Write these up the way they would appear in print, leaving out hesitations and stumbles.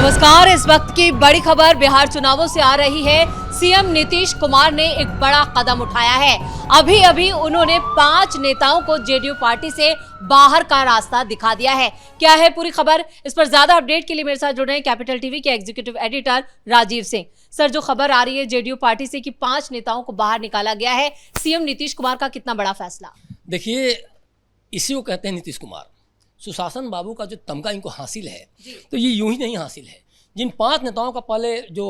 नमस्कार। इस वक्त की बड़ी खबर बिहार चुनावों से आ रही है। सीएम नीतीश कुमार ने एक बड़ा कदम उठाया है। अभी अभी उन्होंने 5 नेताओं को जेडीयू पार्टी से बाहर का रास्ता दिखा दिया है। क्या है पूरी खबर, इस पर ज्यादा अपडेट के लिए मेरे साथ जुड़ रहे हैं कैपिटल टीवी के executive editor Rajeev Singh. Sir, जो खबर आ रही है जेडीयू पार्टी से कि 5 नेताओं को बाहर निकाला गया है, सीएम नीतीश कुमार का कितना बड़ा फैसला? देखिए, इसी को कहते हैं नीतीश कुमार। सुशासन बाबू का जो तमगा इनको हासिल है, तो ये यूं ही नहीं हासिल है। जिन 5 नेताओं का पहले जो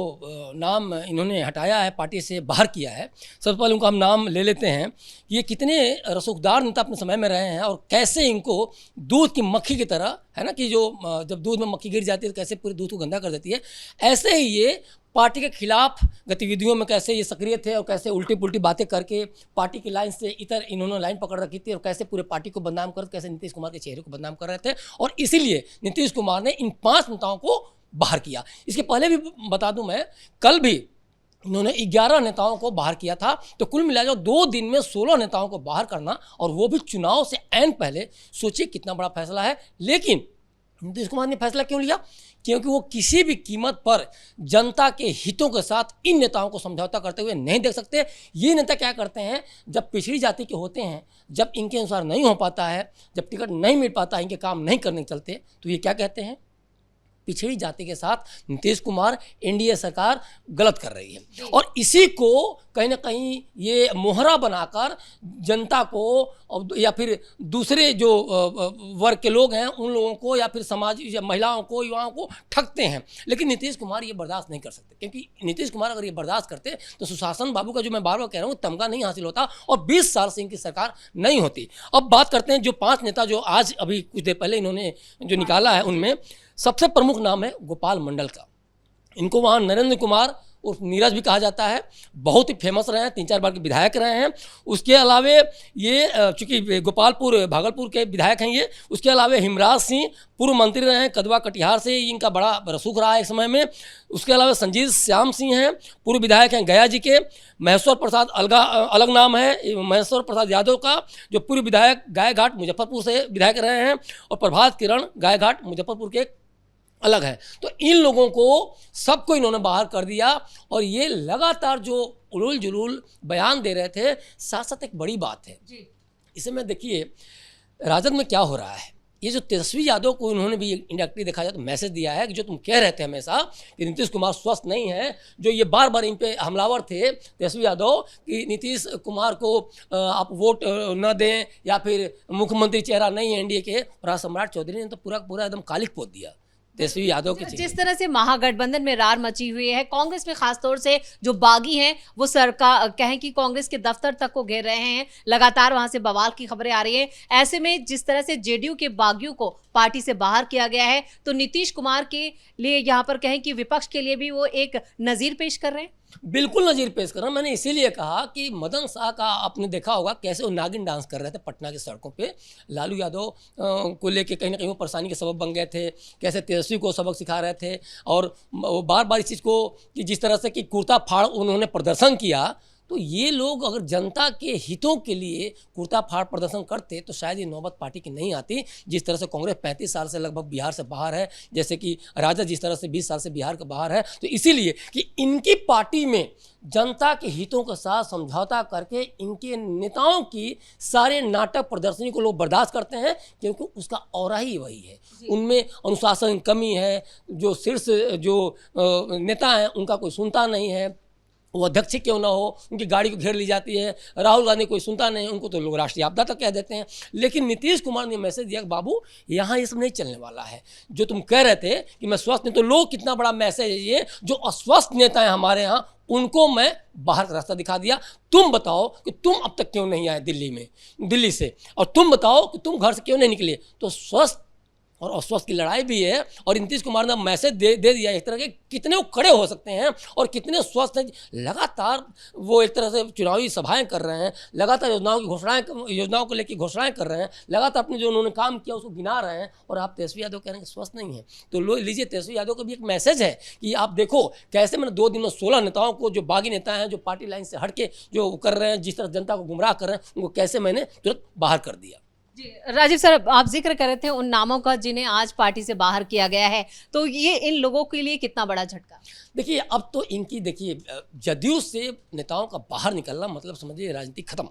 नाम इन्होंने हटाया है, पार्टी से बाहर किया है, सबसे पहले उनका हम नाम ले लेते हैं। ये कितने रसूखदार नेता अपने समय में रहे हैं और कैसे इनको दूध की मक्खी की तरह, है ना, कि जो जब दूध में मक्खी गिर जाती है तो कैसे पूरे दूध को गंदा कर देती है, ऐसे ही ये पार्टी के खिलाफ गतिविधियों में कैसे ये सक्रिय थे और कैसे उल्टी पुल्टी बातें करके पार्टी की लाइन से इधर इन्होंने लाइन पकड़ रखी थी और कैसे पूरे पार्टी को बदनाम कर, कैसे नीतीश कुमार के चेहरे को बदनाम कर रहे थे। और इसीलिए नीतीश कुमार ने इन 5 नेताओं को बाहर किया। इसके पहले भी बता दूं मैं, कल भी इन्होंने 11 नेताओं को बाहर किया था। तो कुल मिलाकर 2 दिन में 16 नेताओं को बाहर करना, और वो भी चुनाव से ऐन पहले, सोचिए कितना बड़ा फैसला है। लेकिन नीतीश कुमार ने फैसला क्यों लिया? क्योंकि वो किसी भी कीमत पर जनता के हितों के साथ इन नेताओं को समझौता करते हुए नहीं देख सकते। ये नेता क्या करते हैं, जब पिछड़ी जाति के होते हैं, जब इनके अनुसार नहीं हो पाता है, जब टिकट नहीं मिल पाता, इनके काम नहीं करने चलते, तो ये क्या कहते हैं, पिछड़ी जाति के साथ नीतीश कुमार, एनडीए सरकार गलत कर रही है। और इसी को कहीं ना कहीं ये मोहरा बनाकर जनता को या फिर दूसरे जो वर्ग के लोग हैं उन लोगों को या फिर समाज या महिलाओं को, युवाओं को ठगते हैं। लेकिन नीतीश कुमार ये बर्दाश्त नहीं कर सकते, क्योंकि नीतीश कुमार अगर ये बर्दाश्त करते तो सुशासन बाबू का, जो मैं बार बार कह रहा हूँ, तमगा नहीं हासिल होता और 20 साल से इनकी सरकार नहीं होती। अब बात करते हैं जो 5 नेता जो आज अभी कुछ देर पहले इन्होंने जो निकाला है, उनमें सबसे प्रमुख नाम है गोपाल मंडल का। इनको वहाँ नरेंद्र कुमार उर्फ नीरज भी कहा जाता है। बहुत ही फेमस रहे हैं, 3-4 बार के विधायक रहे हैं। उसके अलावे ये चूँकि गोपालपुर भागलपुर के विधायक हैं ये, उसके अलावे हिमराज सिंह पूर्व मंत्री रहे हैं, कदवा कटिहार से इनका बड़ा रसूख रहा है एक समय में। उसके अलावा संजीत श्याम सिंह हैं, पूर्व विधायक हैं गया जी के। महेश्वर प्रसाद अलग नाम है महेश्वर प्रसाद यादव का, जो पूर्व विधायक गायघाट मुजफ्फरपुर से विधायक रहे हैं। और प्रभात किरण गायघाट मुजफ्फरपुर के अलग है। तो इन लोगों को सबको इन्होंने बाहर कर दिया। और ये लगातार जो उलूल जुलूल बयान दे रहे थे, साथ साथ एक बड़ी बात है जी, इसे में देखिए राजद में क्या हो रहा है। ये जो तेजस्वी यादव को इन्होंने भी इंडायरेक्टली देखा जाए तो मैसेज दिया है कि जो तुम कह रहे थे हमेशा कि नीतीश कुमार स्वस्थ नहीं है, जो ये बार बार इन पे हमलावर थे तेजस्वी यादव कि नीतीश कुमार को आप वोट न दें या फिर मुख्यमंत्री चेहरा नहीं है एनडीए के, और आज सम्राट चौधरी ने तो पूरा एकदम कालिक पोत दिया तेजस्वी यादव के। जिस तरह से महागठबंधन में रार मची हुई है, कांग्रेस में खासतौर से जो बागी हैं वो सरकार कहें कि कांग्रेस के दफ्तर तक को घेर रहे हैं, लगातार वहां से बवाल की खबरें आ रही हैं। ऐसे में जिस तरह से जेडीयू के बागियों को पार्टी से बाहर किया गया है, तो नीतीश कुमार के लिए यहाँ पर कहें कि विपक्ष के लिए भी वो एक नजीर पेश कर रहे हैं। बिल्कुल नजीर पेश कर रहा हूँ। मैंने इसीलिए कहा कि मदन शाह का आपने देखा होगा कैसे वो नागिन डांस कर रहे थे पटना की सड़कों पे। लालू यादव को लेके कहीं ना कहीं वो परेशानी के सबब बन गए थे, कैसे तेजस्वी को सबक सिखा रहे थे। और वो बार बार इस चीज़ को कि जिस तरह से कि कुर्ता फाड़ उन्होंने प्रदर्शन किया, तो ये लोग अगर जनता के हितों के लिए कुर्ता फाड़ प्रदर्शन करते तो शायद ये नौबत पार्टी की नहीं आती। जिस तरह से कांग्रेस 35 साल से लगभग बिहार से बाहर है, जैसे कि राजद जिस तरह से 20 साल से बिहार के बाहर है, तो इसीलिए कि इनकी पार्टी में जनता के हितों के साथ समझौता करके इनके नेताओं की सारे नाटक प्रदर्शनी को लोग बर्दाश्त करते हैं, क्योंकि उसका औरा ही वही है। उनमें अनुशासन की कमी है, जो शीर्ष जो नेता हैं उनका कोई सुनता नहीं है, वो अध्यक्ष क्यों ना हो उनकी गाड़ी को घेर ली जाती है। राहुल गांधी कोई सुनता नहीं, उनको तो लोग राष्ट्रीय आपदा तक कह देते हैं। लेकिन नीतीश कुमार ने मैसेज दिया कि बाबू यहाँ ये सब नहीं चलने वाला है। जो तुम कह रहे थे कि मैं स्वस्थ नहीं, तो लोग कितना बड़ा मैसेज है ये, जो अस्वस्थ नेता हैं हमारे यहाँ उनको मैं बाहर का रास्ता दिखा दिया। तुम बताओ कि तुम अब तक क्यों नहीं आए दिल्ली से, और तुम बताओ कि तुम घर से क्यों नहीं निकले। तो स्वस्थ और अस्वस्थ की लड़ाई भी है। और नीतीश कुमार ने मैसेज दे दिया एक तरह के कितने वो खड़े हो सकते हैं और कितने स्वस्थ हैं। लगातार वो एक तरह से चुनावी सभाएं कर रहे हैं, लगातार योजनाओं को लेकर घोषणाएं कर रहे हैं, लगातार अपने जो उन्होंने काम किया उसको गिना रहे हैं। और आप तेजस्वी यादव कह रहे हैं कि स्वस्थ नहीं है। तो लीजिए, तेजस्वी यादव का भी एक मैसेज है कि आप देखो कैसे मैंने 2 दिन में 16 नेताओं को, जो बागी नेता हैं, जो पार्टी लाइन से हट के जो कर रहे हैं, जिस तरह जनता को गुमराह कर रहे हैं, उनको कैसे मैंने तुरंत बाहर कर दिया। जी राजीव सर, आप जिक्र कर रहे थे उन नामों का जिन्हें आज पार्टी से बाहर किया गया है, तो ये इन लोगों के लिए कितना बड़ा झटका? देखिए अब तो इनकी देखिए जदयू से नेताओं का बाहर निकलना मतलब समझिए राजनीति खत्म।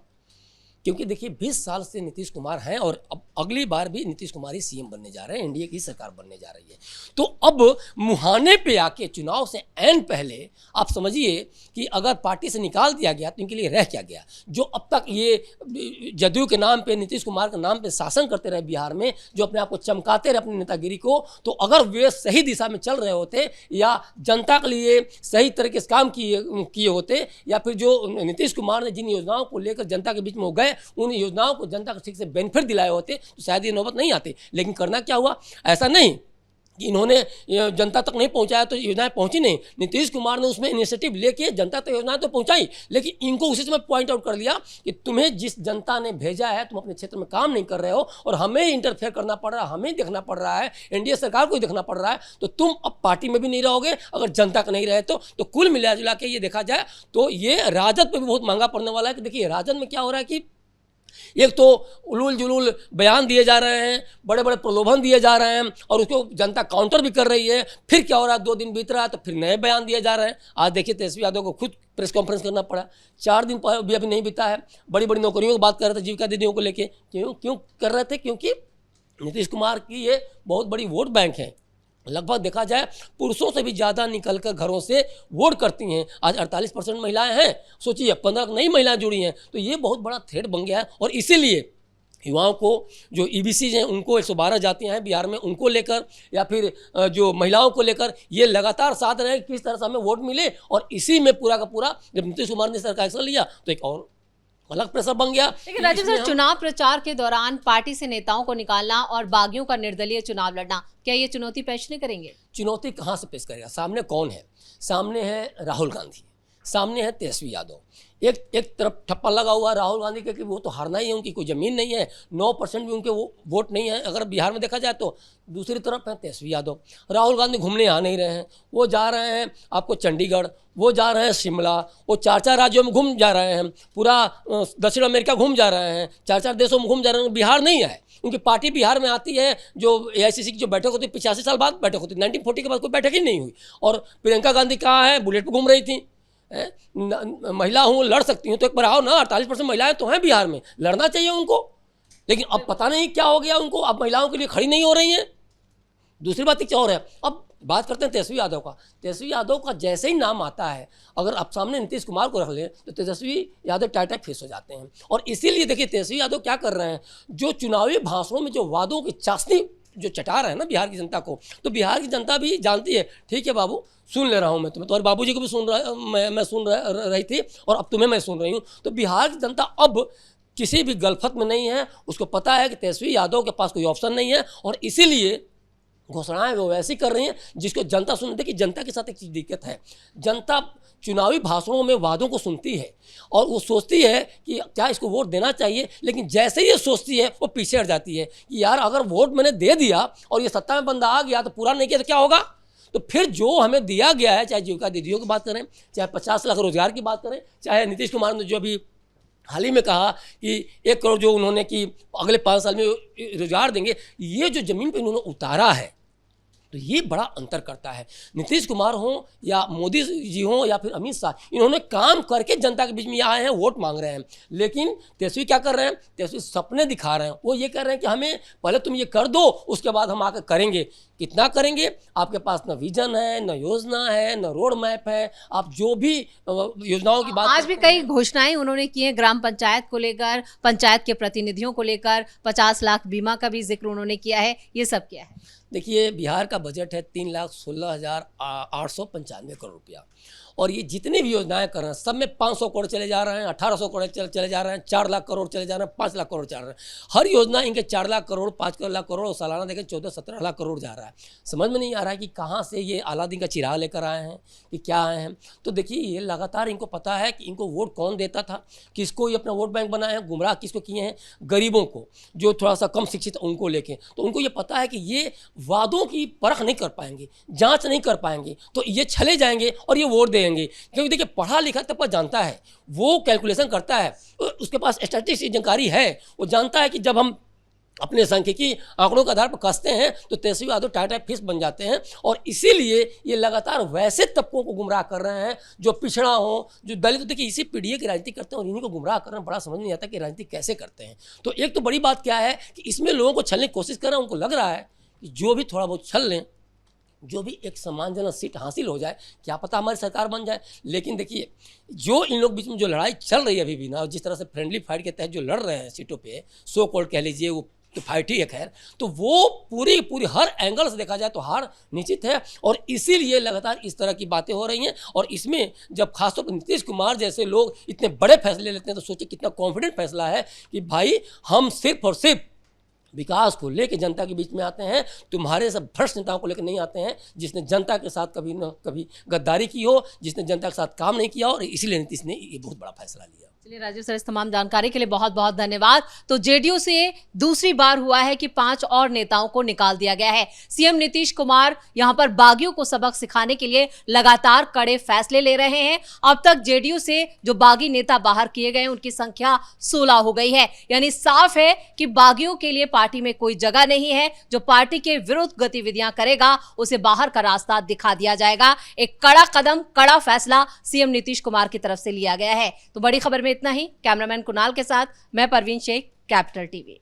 क्योंकि देखिए 20 साल से नीतीश कुमार हैं और अब अगली बार भी नीतीश कुमार ही सीएम बनने जा रहे हैं, एनडीए की सरकार बनने जा रही है। तो अब मुहाने पे आके चुनाव से ऐन पहले आप समझिए कि अगर पार्टी से निकाल दिया गया तो इनके लिए रह क्या गया। जो अब तक ये जदयू के नाम पे, नीतीश कुमार के नाम पे शासन करते रहे बिहार में, जो अपने आप को चमकाते रहे अपनी नेतागिरी को, तो अगर वे सही दिशा में चल रहे होते या जनता के लिए सही तरीके से काम किए होते, या फिर जो नीतीश कुमार ने जिन योजनाओं को लेकर जनता के बीच में हो गए उन योजनाओं को जनता को ठीक से बेनिफिट दिलाए होते तो शायद ये नौबत नहीं आती। लेकिन करना क्या हुआ, ऐसा नहीं कि इन्होंने जनता तक नहीं पहुंचाया तो योजनाएं पहुंची नहीं। नीतीश कुमार ने उसमें इनिशिएटिव लेके जनता तक योजनाएं तो पहुंचाई, लेकिन इनको उसी समय पॉइंट आउट कर लिया कि तुम्हें जिस जनता ने भेजा है तुम अपने क्षेत्र में काम नहीं कर रहे हो और हमें इंटरफेयर करना पड़ रहा है, हमें देखना पड़ रहा है, एनडीए सरकार को देखना पड़ रहा है, तो तुम अब पार्टी में भी नहीं रहोगे अगर जनता का नहीं रहे तो कुल मिला जुला के ये देखा जाए तो ये राजद पर भी बहुत महंगा पड़ने वाला है। कि देखिए राजद में क्या हो रहा है कि एक तो उलूल जुलूल बयान दिए जा रहे हैं, बड़े बड़े प्रलोभन दिए जा रहे हैं और उसको जनता काउंटर भी कर रही है। फिर क्या हो रहा है, 2 दिन बीत रहा है तो फिर नए बयान दिए जा रहे हैं। आज देखिए तेजस्वी यादव को खुद प्रेस कॉन्फ्रेंस करना पड़ा, 4 दिन भी अभी नहीं बीता है, बड़ी बड़ी नौकरियों की बात कर रहे थे, जीविका दीदियों को लेके। क्यों कर रहे थे? क्योंकि नीतीश कुमार की ये बहुत बड़ी वोट बैंक है। लगभग देखा जाए पुरुषों से भी ज़्यादा निकलकर घरों से वोट करती हैं। आज 48% महिलाएं हैं, सोचिए 15 नई महिलाएं जुड़ी हैं, तो ये बहुत बड़ा थ्रेट बन गया है। और इसीलिए युवाओं को जो ईबीसी हैं उनको 112 जातियां हैं बिहार में, उनको लेकर या फिर जो महिलाओं को लेकर ये लगातार साथ रहे किस तरह से हमें वोट मिले। और इसी में पूरा का पूरा जब नीतीश कुमार ने सरकार एक्शन लिया तो एक और अलग प्रेशर बन गया। लेकिन राजीव सर, चुनाव प्रचार के दौरान पार्टी से नेताओं को निकालना और बागियों का निर्दलीय चुनाव लड़ना, क्या ये चुनौती पेश नहीं करेंगे? चुनौती कहाँ से पेश करेगा? सामने कौन है? सामने है राहुल गांधी, सामने है तेजस्वी यादव। एक तरफ ठप्पा लगा हुआ राहुल गांधी के कि वो तो हारना ही है, उनकी कोई ज़मीन नहीं है, 9% भी उनके वोट नहीं है अगर बिहार में देखा जाए तो। दूसरी तरफ है तेजस्वी यादव। राहुल गांधी घूमने आ नहीं रहे हैं, वो जा रहे हैं आपको चंडीगढ़, वो जा रहे हैं शिमला, वो 4 राज्यों में घूम जा रहे हैं, पूरा दक्षिण अमेरिका घूम जा रहे हैं, 4 देशों में घूम जा रहे हैं। बिहार नहीं है, उनकी पार्टी बिहार में आती है। जो AICC की जो बैठक होती है 85 साल बाद बैठक होती है, 1940 के बाद कोई बैठक ही नहीं हुई। और प्रियंका गांधी कहाँ है? बुलेट पर घूम रही थी। महिला हूँ, लड़ सकती हूँ तो एक बार आओ ना, 48% महिलाएं तो हैं बिहार में, लड़ना चाहिए उनको। लेकिन अब पता नहीं क्या हो गया उनको, अब महिलाओं के लिए खड़ी नहीं हो रही हैं। दूसरी बात क्या हो रहा है, अब बात करते हैं तेजस्वी यादव का। तेजस्वी यादव का जैसे ही नाम आता है, अगर आप सामने नीतीश कुमार को रख लें तो तेजस्वी यादव टाइट फेस हो जाते हैं। और इसीलिए देखिए तेजस्वी यादव क्या कर रहे हैं, जो चुनावी भाषणों में जो वादों की चाशनी जो चटा रहे हैं ना बिहार की जनता को, तो बिहार की जनता भी जानती है, ठीक है बाबू सुन ले रहा हूँ मैं तुम्हें, तुम्हारे बाबूजी को भी सुन रहा, मैं सुन रही थी और अब तुम्हें मैं सुन रही हूँ। तो बिहार की जनता अब किसी भी गलफत में नहीं है, उसको पता है कि तेजस्वी यादव के पास कोई ऑप्शन नहीं है। और इसीलिए घोषणाएं वो वैसी कर रही हैं जिसको जनता सुन। देखिए जनता के साथ एक चीज़ दिक्कत है, जनता चुनावी भाषणों में वादों को सुनती है और वो सोचती है कि क्या इसको वोट देना चाहिए, लेकिन जैसे ही ये सोचती है वो पीछे हट जाती है कि यार अगर वोट मैंने दे दिया और ये सत्ता में बंदा आ गया तो पूरा नहीं किया तो क्या होगा। तो फिर जो हमें दिया गया है, चाहे जीविका दीदियों की बात करें, चाहे 50 लाख रोजगार की बात करें, चाहे नीतीश कुमार ने जो अभी हाल ही में कहा कि 1 करोड़ जो उन्होंने कि अगले 5 साल में रोजगार देंगे, ये जो ज़मीन पर इन्होंने उतारा है तो ये बड़ा अंतर करता है। नीतीश कुमार हों या मोदी जी हों या फिर अमित शाह, इन्होंने काम करके जनता के बीच में आए हैं, वोट मांग रहे हैं। लेकिन तेजस्वी क्या कर रहे हैं, तेजस्वी सपने दिखा रहे हैं। वो ये कह रहे हैं कि हमें पहले तुम ये कर दो, उसके बाद हम आकर करेंगे। कितना करेंगे? आपके पास न विजन है, न योजना है, न रोड मैप है। आप जो भी योजनाओं की बात, आज भी कई घोषणाएं उन्होंने की हैं ग्राम पंचायत को लेकर, पंचायत के प्रतिनिधियों को लेकर, 50 लाख बीमा का भी जिक्र उन्होंने किया है। ये सब क्या है? देखिए बिहार का बजट है 3,16,895 करोड़ रुपया, और ये जितनी भी योजनाएं कर रहे हैं सब में 500 करोड़ चले जा रहे हैं, 1800 करोड़ चले जा रहे हैं, 4 लाख करोड़ चले जा रहे हैं, 5 लाख करोड़ चल रहे हैं। हर योजना इनके 4 लाख करोड़, 5 लाख करोड़ और सालाना देखें 14-17 लाख करोड़ जा रहा है। समझ में नहीं आ रहा है कि कहाँ से ये अलादीन का चिराग लेकर आए हैं कि क्या आए हैं। तो देखिए ये लगातार इनको पता है कि इनको वोट कौन देता था, किसको ये अपना वोट बैंक बनाए हैं, गुमराह किसको किए हैं, गरीबों को, जो थोड़ा सा कम शिक्षित उनको लेके। तो उनको ये पता है कि ये वादों की परख नहीं कर पाएंगे, जांच नहीं कर पाएंगे, तो ये चले जाएंगे और ये वोट देंगे। क्योंकि देखिए पढ़ा लिखा तब पर जानता है, वो कैलकुलेशन करता है, उसके पास स्टैटिस्टिक्स की जानकारी है, वो जानता है कि जब हम अपने सांख्यिकी आंकड़ों के आधार पर कसते हैं तो तेजस्वी यादव टाटा फिश बन जाते हैं। और इसीलिए ये लगातार वैसे तबकों को गुमराह कर रहे हैं जो पिछड़ा हो, जो दलित। तो देखिए, इसी पीढ़ी की राजनीति करते हैं और इन्हीं को गुमराह करना बड़ा समझ नहीं आता कि राजनीति कैसे करते हैं। तो एक तो बड़ी बात क्या है कि इसमें लोगों को छलने की कोशिश कर रहे हैं। उनको लग रहा है कि जो भी थोड़ा बहुत छल लें, जो भी एक सम्मानजनक सीट हासिल हो जाए, क्या पता हमारी सरकार बन जाए। लेकिन देखिए, जो इन लोग बीच में जो लड़ाई चल रही है अभी भी ना, जिस तरह से फ्रेंडली फाइट के तहत जो लड़ रहे हैं सीटों पे, सो कॉल्ड कह लीजिए, वो तो फाइट ही है खैर, तो वो पूरी हर एंगल से देखा जाए तो हार निश्चित है। और इसीलिए लगातार इस तरह की बातें हो रही हैं। और इसमें जब खासतौर पर नीतीश कुमार जैसे लोग इतने बड़े फैसले लेते हैं तो सोचिए कितना कॉन्फिडेंट फैसला है कि भाई हम सिर्फ और सिर्फ विकास को लेकर जनता के बीच में आते हैं, तुम्हारे सब भ्रष्ट नेताओं को लेकर नहीं आते हैं, जिसने जनता के साथ कभी न कभी गद्दारी की हो, जिसने जनता के साथ काम नहीं किया हो। और इसीलिए नीतीश ने ये बहुत बड़ा फैसला लिया। चलिए राजीव सर, इस तमाम जानकारी के लिए बहुत बहुत धन्यवाद। तो जेडीयू से दूसरी बार हुआ है कि 5 और नेताओं को निकाल दिया गया है। सीएम नीतीश कुमार यहां पर बागियों को सबक सिखाने के लिए लगातार कड़े फैसले ले रहे हैं। अब तक जेडीयू से जो बागी नेता बाहर किए गए उनकी संख्या 16 हो गई है। यानी साफ है कि बागियों के लिए पार्टी में कोई जगह नहीं है। जो पार्टी के विरुद्ध गतिविधियां करेगा उसे बाहर का रास्ता दिखा दिया जाएगा। एक कड़ा कदम, कड़ा फैसला सीएम नीतीश कुमार की तरफ से लिया गया है। तो बड़ी खबर में इतना ही। कैमरामैन कुणाल के साथ मैं परवीन शेख, कैपिटल टीवी।